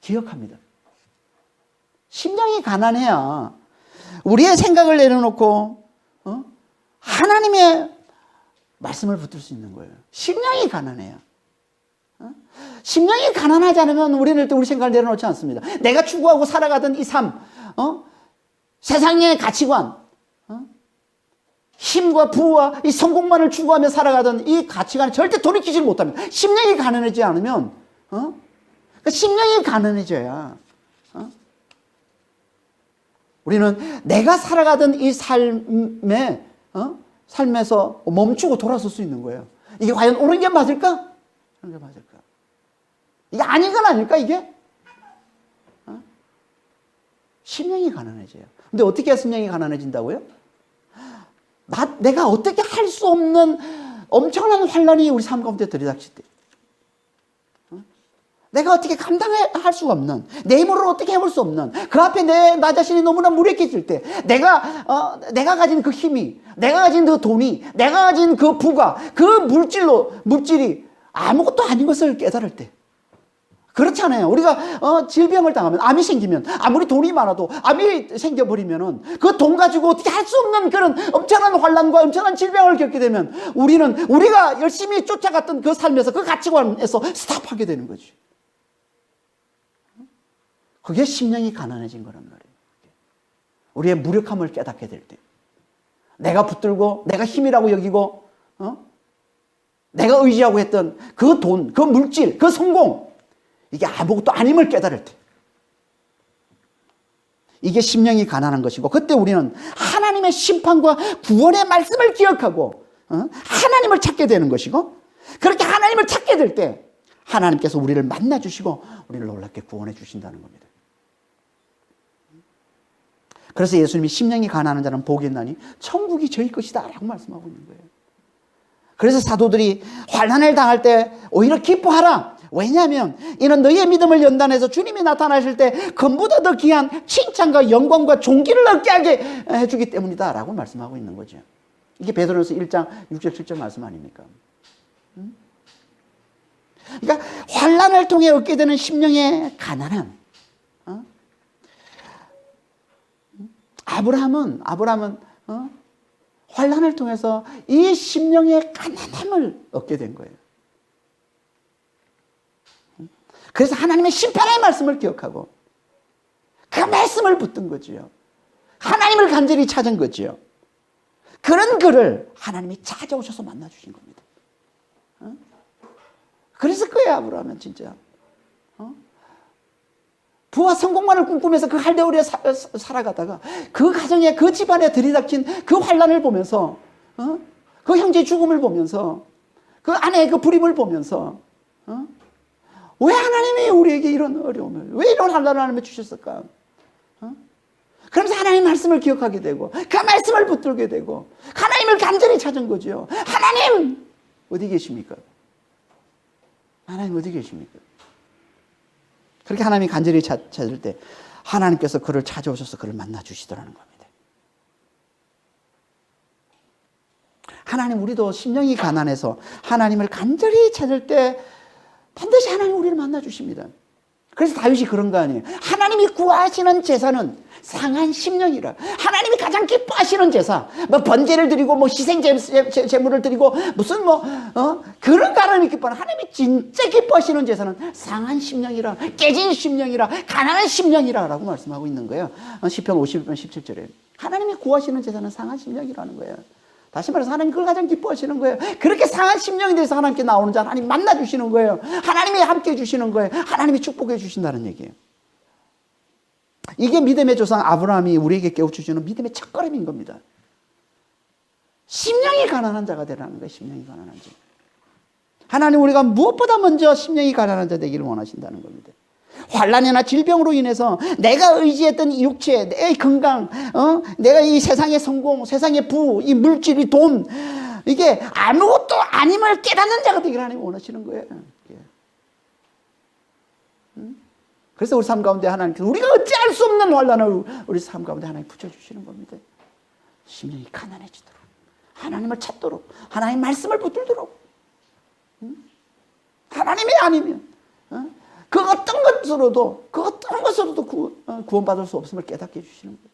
기억합니다. 심령이 가난해야 우리의 생각을 내려놓고 하나님의 말씀을 붙들 수 있는 거예요. 심령이 가난해요. 심령이 가난하지 않으면 우리는 우리 생각을 내려놓지 않습니다. 내가 추구하고 살아가던 이 삶, 세상의 가치관, 힘과 부와 이 성공만을 추구하며 살아가던 이 가치관을 절대 돌이키지 못합니다. 심령이 가난해지지 않으면, 그러니까 심령이 가난해져야, 우리는 내가 살아가던 이 삶에서 멈추고 돌아설 수 있는 거예요. 이게 과연 옳은 게 맞을까? 옳은 게 맞을까? 이게 아닌 건 아닐까, 이게? 심령이 가난해져요. 근데 어떻게 심령이 가난해진다고요? 내가 어떻게 할 수 없는 엄청난 환란이 우리 삶 가운데 들이닥칠 때. 내가 어떻게 감당할 수가 없는, 내 힘으로 어떻게 해볼 수 없는, 그 앞에 나 자신이 너무나 무력해질 때, 내가 가진 그 힘이, 내가 가진 그 돈이, 내가 가진 그 부가, 그 물질이 아무것도 아닌 것을 깨달을 때. 그렇잖아요. 우리가 질병을 당하면, 암이 생기면, 아무리 돈이 많아도 암이 생겨버리면은 그 돈 가지고 어떻게 할 수 없는 그런 엄청난 환란과 엄청난 질병을 겪게 되면 우리가 열심히 쫓아갔던 그 삶에서 그 가치관에서 스탑하게 되는 거지. 그게 심령이 가난해진 거란 말이에요. 우리의 무력함을 깨닫게 될 때. 내가 붙들고 내가 힘이라고 여기고 내가 의지하고 했던 그 돈, 그 물질, 그 성공, 이게 아무것도 아님을 깨달을 때. 이게 심령이 가난한 것이고, 그때 우리는 하나님의 심판과 구원의 말씀을 기억하고 하나님을 찾게 되는 것이고, 그렇게 하나님을 찾게 될 때 하나님께서 우리를 만나주시고 우리를 놀랍게 구원해 주신다는 겁니다. 그래서 예수님이 심령이 가난한 자는 복이 있나니 천국이 저희 것이다 라고 말씀하고 있는 거예요. 그래서 사도들이 환난을 당할 때 오히려 기뻐하라. 왜냐하면 이는 너희의 믿음을 연단해서 주님이 나타나실 때 그보다 더 귀한 칭찬과 영광과 존귀를 얻게 하게 해주기 때문이다 라고 말씀하고 있는 거죠. 이게 베드로전서 1장 6절 7절 말씀 아닙니까? 그러니까 환난을 통해 얻게 되는 심령의 가난함. 아브라함은 환난을 통해서 이 심령의 가난함을 얻게 된 거예요. 그래서 하나님의 심판의 말씀을 기억하고 그 말씀을 붙든 거지요. 하나님을 간절히 찾은 거지요. 그런 그를 하나님이 찾아오셔서 만나주신 겁니다. 그래서 그의 아브라함은 진짜 부와 성공만을 꿈꾸면서 그 할대우리에 살아가다가 그 가정에 그 집안에 들이닥친 그 환난을 보면서 그 형제의 죽음을 보면서 그 아내의 그 불임을 보면서 왜 하나님이 우리에게 이런 어려움을, 왜 이런 환난을 하나님이 주셨을까? 그러면서 하나님 말씀을 기억하게 되고 그 말씀을 붙들게 되고 하나님을 간절히 찾은 거죠. 하나님 어디 계십니까? 하나님 어디 계십니까? 그렇게 하나님이 간절히 찾을 때 하나님께서 그를 찾아오셔서 그를 만나 주시더라는 겁니다. 하나님, 우리도 심령이 가난해서 하나님을 간절히 찾을 때 반드시 하나님 우리를 만나 주십니다. 그래서 다윗이 그런 거 아니에요. 하나님이 구하시는 제사는 상한 심령이라. 하나님이 가장 기뻐하시는 제사, 뭐 번제를 드리고 뭐 희생 제물을 드리고 무슨 그런 거 하나님이 기뻐하는, 하나님이 진짜 기뻐하시는 제사는 상한 심령이라, 깨진 심령이라, 가난한 심령이라라고 말씀하고 있는 거예요. 시편 50편 17절에 하나님이 구하시는 제사는 상한 심령이라는 거예요. 다시 말해서 하나님 그걸 가장 기뻐하시는 거예요. 그렇게 상한 심령이 돼서 하나님께 나오는 자 하나님 만나주시는 거예요. 하나님이 함께 해주시는 거예요. 하나님이 축복해 주신다는 얘기예요. 이게 믿음의 조상 아브라함이 우리에게 깨우쳐주는 믿음의 첫걸음인 겁니다. 심령이 가난한 자가 되라는 거예요. 심령이 가난한 자. 하나님, 우리가 무엇보다 먼저 심령이 가난한 자 되기를 원하신다는 겁니다. 환난이나 질병으로 인해서 내가 의지했던 이 육체, 내 건강, 내가 이 세상의 성공, 세상의 부, 이 물질, 이 돈, 이게 아무것도 아님을 깨닫는 자가 되기를 하나님 원하시는 거예요. 그래서 우리 삶 가운데 하나님께서 우리가 어찌할 수 없는 환난을 우리 삶 가운데 하나님 붙여주시는 겁니다. 심령이 가난해지도록, 하나님을 찾도록, 하나님 말씀을 붙들도록, 하나님이 아니면 그 어떤 것으로도 구원받을 수 없음을 깨닫게 해주시는 거예요.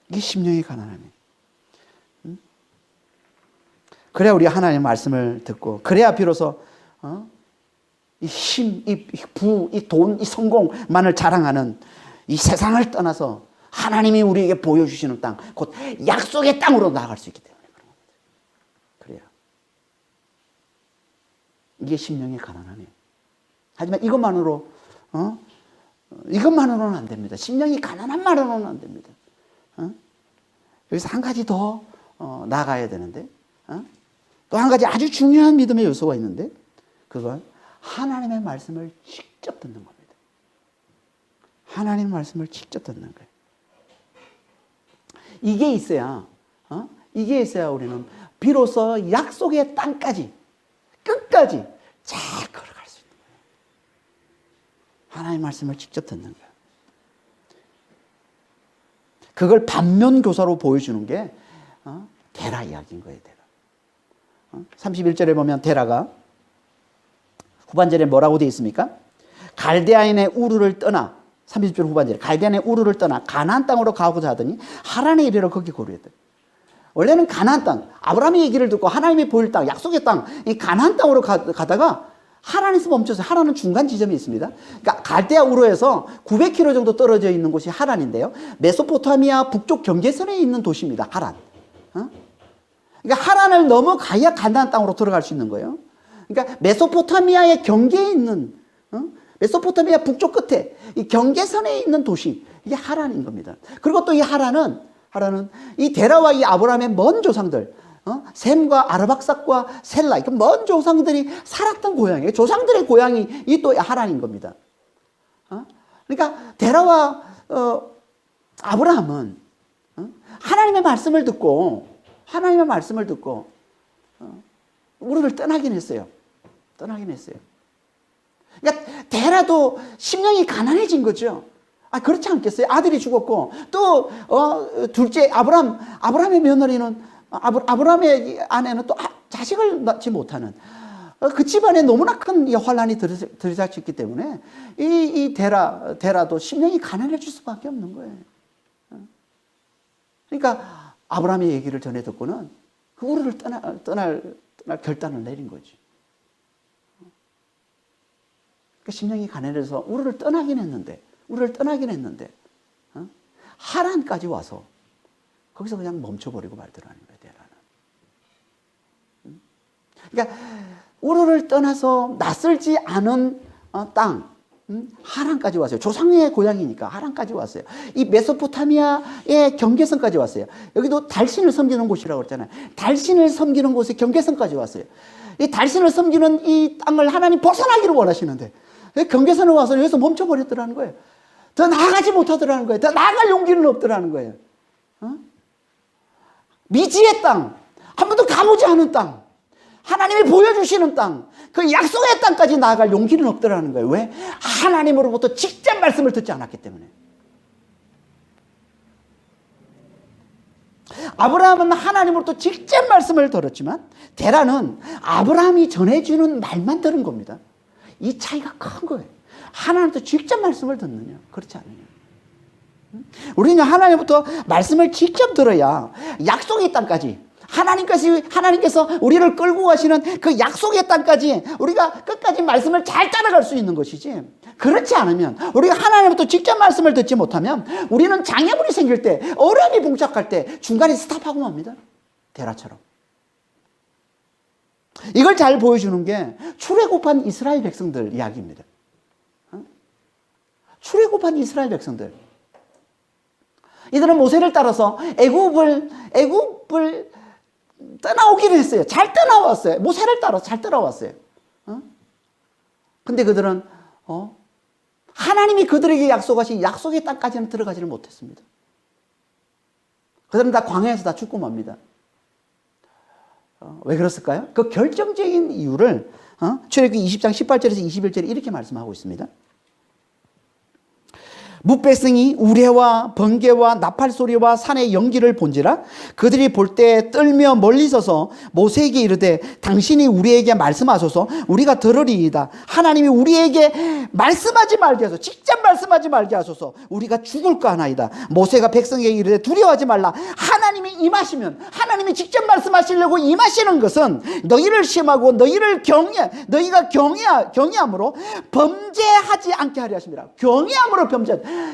이게 심령의 가난함이에요. 그래야 우리 하나님의 말씀을 듣고, 그래야 비로소 이 힘, 이 부, 이 돈, 이 성공만을 자랑하는 이 세상을 떠나서 하나님이 우리에게 보여주시는 땅, 곧 약속의 땅으로 나아갈 수 있기 때문에 그런 겁니다. 그래야. 이게 심령의 가난함이에요. 하지만 이것만으로는 안 됩니다. 심령이 가난한만으로는 안 됩니다. 여기서 한 가지 더 나아가야 되는데, 또 한 가지 아주 중요한 믿음의 요소가 있는데, 그건 하나님의 말씀을 직접 듣는 겁니다. 하나님의 말씀을 직접 듣는 거예요. 이게 있어야 우리는 비로소 약속의 땅까지, 끝까지 잘 걸어갈 수 있는 거예요. 하나님의 말씀을 직접 듣는 거예요. 그걸 반면교사로 보여주는 게 데라 이야기인 거예요. 데라. 31절에 보면 데라가 후반절에 뭐라고 되어 있습니까? 갈대아인의 우르를 떠나, 30절 후반절에 갈대아인의 우르를 떠나 가나안 땅으로 가고자 하더니 하란에 이르러 거기 거류했다. 원래는 가나안 땅, 아브라함의 얘기를 듣고 하나님이 보일 땅, 약속의 땅, 이 가나안 땅으로 가다가 하란에서 멈췄어요. 하란은 중간 지점이 있습니다. 그러니까 갈대아 우르에서 900km 정도 떨어져 있는 곳이 하란인데요. 메소포타미아 북쪽 경계선에 있는 도시입니다. 하란. 그러니까 하란을 넘어가야 가나안 땅으로 들어갈 수 있는 거예요. 그러니까 메소포타미아의 경계에 있는, 메소포타미아 북쪽 끝에 이 경계선에 있는 도시, 이게 하란인 겁니다. 그리고 또 이 하란은 이 데라와 이 아브라함의 먼 조상들, 셈과 아르박삭과 셀라, 이렇게 먼 조상들이 살았던 고향이에요. 조상들의 고향이 이 또 하란인 겁니다. 그러니까 데라와 아브라함은 하나님의 말씀을 듣고 우르를 떠나긴 했어요. 그러니까 데라도 심령이 가난해진 거죠. 그렇지 않겠어요? 아들이 죽었고 또 둘째 아브라함의 며느리는 아브라함의 아내는 또 자식을 낳지 못하는 그 집안에 너무나 큰 환란이 들이닥쳤기 때문에 이 데라도 심령이 가난해질 수밖에 없는 거예요. 그러니까 아브라함의 얘기를 전해 듣고는 그 우르를 떠날 결단을 내린 거지. 그러니까 심령이 가난해서 우르를 떠나긴 했는데 하란까지 와서 거기서 그냥 멈춰버리고 말더라는 거예요. 데라는. 그러니까 우르를 떠나서 낯설지 않은 땅, 하란까지 왔어요. 조상의 고향이니까 하란까지 왔어요. 이 메소포타미아의 경계선까지 왔어요. 여기도 달신을 섬기는 곳이라고 그랬잖아요. 달신을 섬기는 곳에 경계선까지 왔어요. 이 달신을 섬기는 이 땅을 하나님 벗어나기를 원하시는데 경계선에 와서 여기서 멈춰버렸더라는 거예요. 더 나아가지 못하더라는 거예요. 더 나아갈 용기는 없더라는 거예요. 미지의 땅, 한 번도 가보지 않은 땅, 하나님이 보여주시는 땅, 그 약속의 땅까지 나아갈 용기는 없더라는 거예요. 왜? 하나님으로부터 직접 말씀을 듣지 않았기 때문에. 아브라함은 하나님으로부터 직접 말씀을 들었지만 데라는 아브라함이 전해주는 말만 들은 겁니다. 이 차이가 큰 거예요. 하나님부터 직접 말씀을 듣느냐, 그렇지 않느냐. 우리는 하나님부터 말씀을 직접 들어야 약속의 땅까지, 하나님께서 우리를 끌고 가시는 그 약속의 땅까지 우리가 끝까지 말씀을 잘 따라갈 수 있는 것이지, 그렇지 않으면, 우리가 하나님부터 직접 말씀을 듣지 못하면 우리는 장애물이 생길 때, 어려움이 봉착할 때 중간에 스탑하고 맙니다. 데라처럼. 이걸 잘 보여주는 게 출애굽한 이스라엘 백성들 이야기입니다. 출애굽한 이스라엘 백성들, 이들은 모세를 따라서 애굽을 떠나오기로 했어요. 잘 떠나왔어요. 모세를 따라서 잘 떠나왔어요. 근데 그들은 하나님이 그들에게 약속하신 약속의 땅까지는 들어가지를 못했습니다. 그들은 다 광야에서 다 죽고 맙니다. 왜 그랬을까요? 그 결정적인 이유를 출애굽기 20장 18절에서 21절에 이렇게 말씀하고 있습니다. 뭇배승이 우레와 번개와 나팔 소리와 산의 연기를 본지라 그들이 볼 때 떨며 멀리 서서 모세에게 이르되 당신이 우리에게 말씀하소서 우리가 들으리이다. 하나님이 우리에게 말씀하지 말게 하소서, 직접 말씀하지 말게 하소서, 우리가 죽을까 하나이다. 모세가 백성에게 이르되 두려워하지 말라. 하나님이 임하시면, 하나님이 직접 말씀하시려고 임하시는 것은 너희를 시험하고 너희가 경외함으로 범죄하지 않게 하려 하십니다. 경외함으로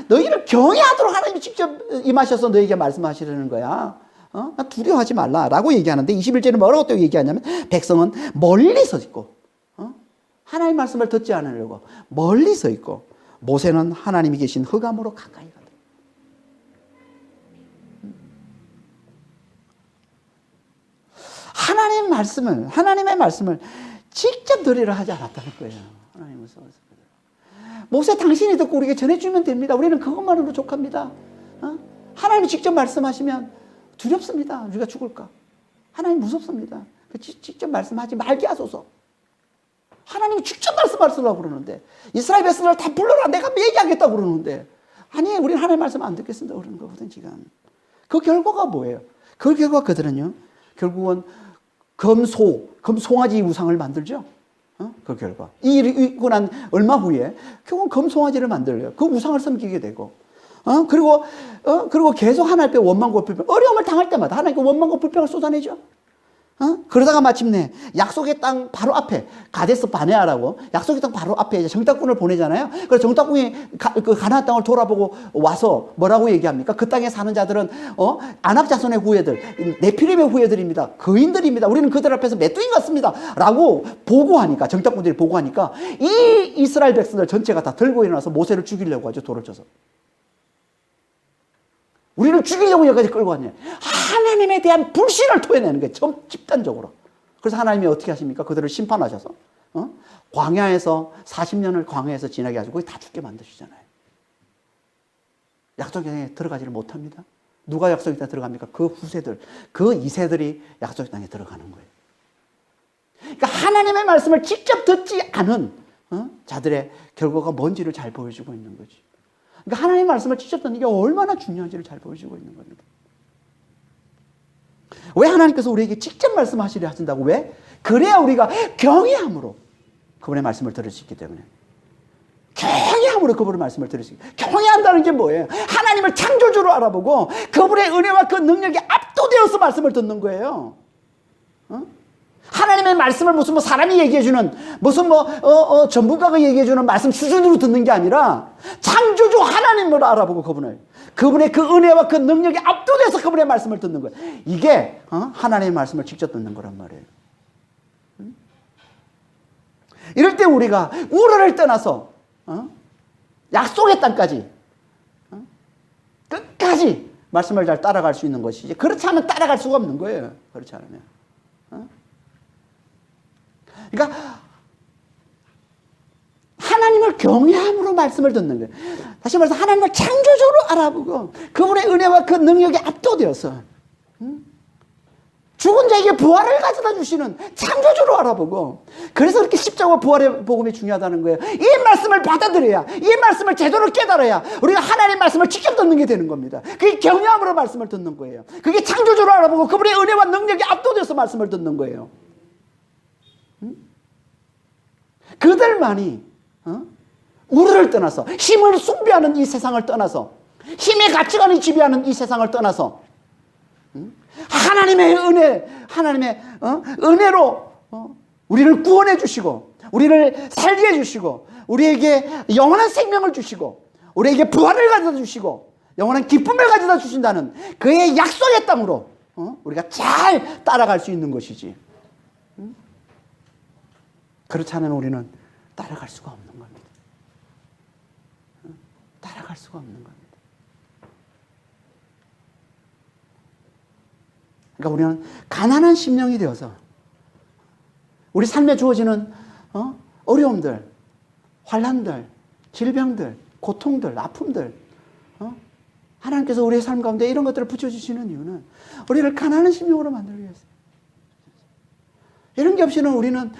너희를 경외하도록 하나님이 직접 임하셔서 너희에게 말씀하시려는 거야. 두려워하지 말라라고 얘기하는데 21절은 뭐라고 또 얘기하냐면 백성은 멀리 서 있고 하나님 말씀을 듣지 않으려고 멀리 서 있고 모세는 하나님이 계신 흑암으로 가까이 가더라. 하나님의 말씀을 직접 들으려 하지 않았다는 거예요. 하나님은 모세 당신이 듣고 우리에게 전해주면 됩니다. 우리는 그것만으로 족합니다. 하나님이 직접 말씀하시면 두렵습니다. 우리가 죽을까? 하나님 무섭습니다. 직접 말씀하지 말게 하소서. 하나님이 직접 말씀하시려고 그러는데 이스라엘 백성을 다 불러라. 내가 얘기하겠다고 그러는데 아니 우리는 하나님 말씀 안 듣겠습니다. 그러는 거거든 지금. 그 결과가 뭐예요? 그 결과 그들은요. 결국은 금송아지 우상을 만들죠. 그 결과. 이 일이 있고 난 얼마 후에 결국은 금송아지를 만들어요. 그 우상을 섬기게 되고. 그리고 계속 하나님 앞에 원망과 불평, 어려움을 당할 때마다 하나님께 원망과 불평을 쏟아내죠. 그러다가 마침내 약속의 땅 바로 앞에 가데스 바네아라고 약속의 땅 바로 앞에 이제 정탐꾼을 보내잖아요. 그래서 정탐꾼이 그 가나안 땅을 돌아보고 와서 뭐라고 얘기합니까? 그 땅에 사는 자들은 아낙 자손의 후예들, 네피림의 후예들입니다. 거인들입니다. 우리는 그들 앞에서 메뚜기 같습니다. 라고 보고하니까, 정탐꾼들이 보고하니까 이 이스라엘 백성들 전체가 다 들고 일어나서 모세를 죽이려고 하죠. 돌을 쳐서. 우리를 죽이려고 여기까지 끌고 왔냐. 하나님에 대한 불신을 토해내는 거예요. 집단적으로. 그래서 하나님이 어떻게 하십니까? 그들을 심판하셔서 광야에서 40년을 광야에서 지나게 하시고 거기 다 죽게 만드시잖아요. 약속의 땅에 들어가지를 못합니다. 누가 약속의 땅에 들어갑니까? 그 후세들, 그 2세들이 약속의 땅에 들어가는 거예요. 그러니까 하나님의 말씀을 직접 듣지 않은 자들의 결과가 뭔지를 잘 보여주고 있는 거지. 그러니까 하나님의 말씀을 직접 듣는 게 얼마나 중요한지를 잘 보여주고 있는 겁니다. 왜 하나님께서 우리에게 직접 말씀하시려 하신다고? 왜? 그래야 우리가 경외함으로 그분의 말씀을 들을 수 있기 때문에. 경외함으로 그분의 말씀을 들을 수 있기 때문에. 경외한다는 게 뭐예요? 하나님을 창조주로 알아보고 그분의 은혜와 그 능력에 압도되어서 말씀을 듣는 거예요. 하나님의 말씀을 무슨 사람이 얘기해주는 무슨 전문가가 얘기해주는 말씀 수준으로 듣는 게 아니라 창조주 하나님을 알아보고 그분의 그 은혜와 그 능력에 압도돼서 그분의 말씀을 듣는 거예요. 이게 하나님의 말씀을 직접 듣는 거란 말이에요. 이럴 때 우리가 우르를 떠나서 약속의 땅까지 끝까지 말씀을 잘 따라갈 수 있는 것이지, 그렇지 않으면 따라갈 수가 없는 거예요. 그렇지 않으면. 그러니까 하나님을 경외함으로 말씀을 듣는 거예요. 다시 말해서 하나님을 창조적으로 알아보고 그분의 은혜와 그 능력에 압도되어서 죽은 자에게 부활을 가져다 주시는 창조주로 알아보고, 그래서 그렇게 십자가와 부활의 복음이 중요하다는 거예요. 이 말씀을 받아들여야, 이 말씀을 제대로 깨달아야 우리가 하나님의 말씀을 직접 듣는 게 되는 겁니다. 그게 경외함으로 말씀을 듣는 거예요. 그게 창조주로 알아보고 그분의 은혜와 능력에 압도돼서 말씀을 듣는 거예요. 그들만이 우리를 떠나서, 힘을 숭배하는 이 세상을 떠나서, 힘의 가치관이 지배하는 이 세상을 떠나서 하나님의 은혜, 하나님의 은혜로 우리를 구원해 주시고, 우리를 살게 해 주시고, 우리에게 영원한 생명을 주시고, 우리에게 부활을 가져다 주시고, 영원한 기쁨을 가져다 주신다는 그의 약속의 땅으로 우리가 잘 따라갈 수 있는 것이지. 그렇지 않으면 우리는 따라갈 수가 없는 겁니다. 따라갈 수가 없는 겁니다. 그러니까 우리는 가난한 심령이 되어서 우리 삶에 주어지는 어려움들, 환난들, 질병들, 고통들, 아픔들, 하나님께서 우리의 삶 가운데 이런 것들을 붙여주시는 이유는 우리를 가난한 심령으로 만들기 위해서. 이런 게 없이는 우리는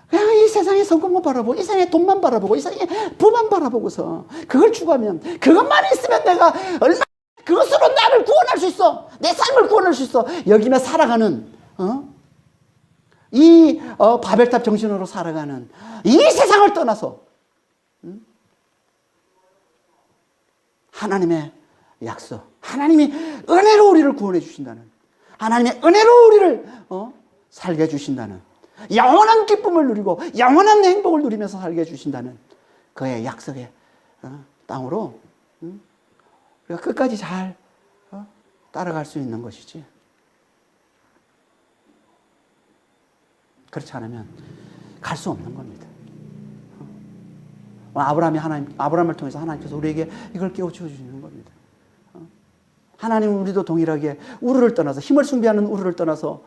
그냥 이 세상의 성공만 바라보고, 이 세상의 돈만 바라보고, 이 세상의 부만 바라보고서 그걸 추구하면, 그것만 있으면 내가 얼마 그것으로 나를 구원할 수 있어, 내 삶을 구원할 수 있어 여기며 살아가는 이 바벨탑 정신으로 살아가는 이 세상을 떠나서 하나님의 약속, 하나님이 은혜로 우리를 구원해 주신다는, 하나님의 은혜로 우리를 살게 해주신다는, 영원한 기쁨을 누리고 영원한 행복을 누리면서 살게 해주신다는 그의 약속의 땅으로 우리가 끝까지 잘 따라갈 수 있는 것이지. 그렇지 않으면 갈 수 없는 겁니다. 아브라함을 통해서 하나님께서 우리에게 이걸 깨우쳐 주시는 겁니다. 하나님은 우리도 동일하게 우르를 떠나서, 힘을 숭배하는 우르를 떠나서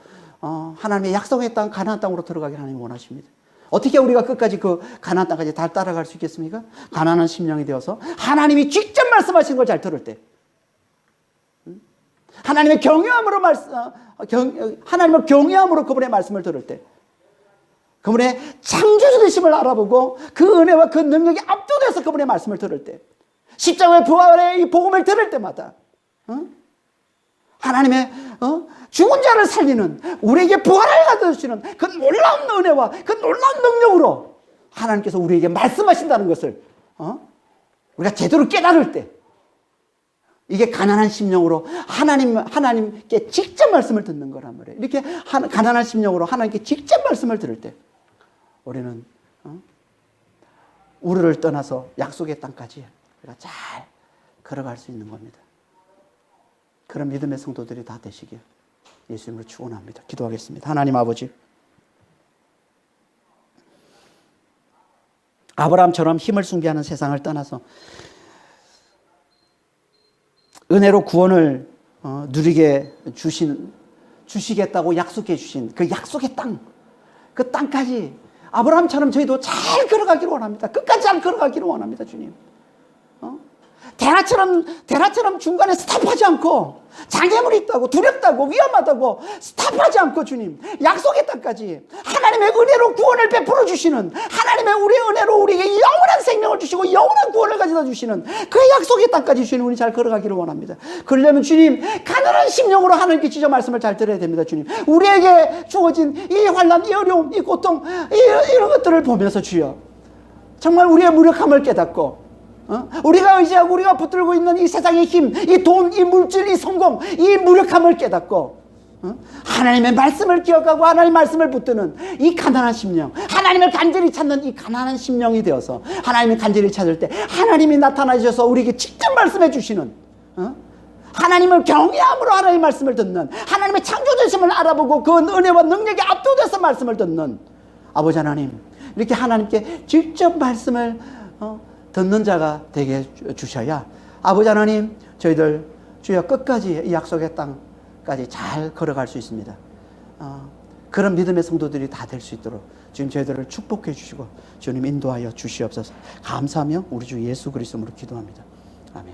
하나님의 약속의 땅, 가나안 땅으로 들어가길 하나님이 원하십니다. 어떻게 우리가 끝까지 그 가나안 땅까지 다 따라갈 수 있겠습니까? 가난한 심령이 되어서 하나님이 직접 말씀하시는 걸 잘 들을 때, 하나님의 하나님을 경외함으로 그분의 말씀을 들을 때, 그분의 창조주 되심을 알아보고 그 은혜와 그 능력이 압도돼서 그분의 말씀을 들을 때, 십자가의 부활의 이 복음을 들을 때마다 하나님의 죽은 자를 살리는, 우리에게 부활을 가져주시는 그 놀라운 은혜와 그 놀라운 능력으로 하나님께서 우리에게 말씀하신다는 것을 우리가 제대로 깨달을 때, 이게 가난한 심령으로 하나님께 직접 말씀을 듣는 거란 말이에요. 이렇게 가난한 심령으로 하나님께 직접 말씀을 들을 때 우리는 우르를 떠나서 약속의 땅까지 우리가 잘 걸어갈 수 있는 겁니다. 그런 믿음의 성도들이 다 되시길 예수님으로 축원합니다. 기도하겠습니다. 하나님 아버지, 아브라함처럼 힘을 숭배하는 세상을 떠나서 은혜로 구원을 누리게 주시겠다고 약속해 주신 그 약속의 땅, 그 땅까지 아브라함처럼 저희도 잘 걸어가기를 원합니다. 끝까지 잘 걸어가기를 원합니다. 주님. 대낮처럼 중간에 스탑하지 않고, 장애물이 있다고, 두렵다고, 위험하다고 스탑하지 않고, 주님, 약속의 땅까지 하나님의 은혜로 구원을 베풀어 주시는, 하나님의 우리의 은혜로 우리에게 영원한 생명을 주시고 영원한 구원을 가져다 주시는 그 약속의 땅까지 주님, 우리 잘 걸어가기를 원합니다. 그러려면 주님, 가난한 심령으로 하나님께 직접 말씀을 잘 들어야 됩니다. 주님, 우리에게 주어진 이 환난, 이 어려움, 이 고통, 이런 것들을 보면서 주여, 정말 우리의 무력함을 깨닫고, 우리가 의지하고 우리가 붙들고 있는 이 세상의 힘, 이 돈, 이 물질, 이 성공, 이 무력함을 깨닫고 하나님의 말씀을 기억하고 하나님의 말씀을 붙드는 이 가난한 심령, 하나님을 간절히 찾는 이 가난한 심령이 되어서 하나님을 간절히 찾을 때 하나님이 나타나셔서 우리에게 직접 말씀해 주시는, 하나님을 경외함으로 하나님의 말씀을 듣는, 하나님의 창조주심을 알아보고 그 은혜와 능력에 압도돼서 말씀을 듣는 아버지 하나님, 이렇게 하나님께 직접 말씀을 듣는 자가 되게 주셔야 아버지 하나님 저희들 주여 끝까지 이 약속의 땅까지 잘 걸어갈 수 있습니다. 그런 믿음의 성도들이 다 될 수 있도록 지금 저희들을 축복해 주시고 주님 인도하여 주시옵소서. 감사하며 우리 주 예수 그리스도로 기도합니다. 아멘.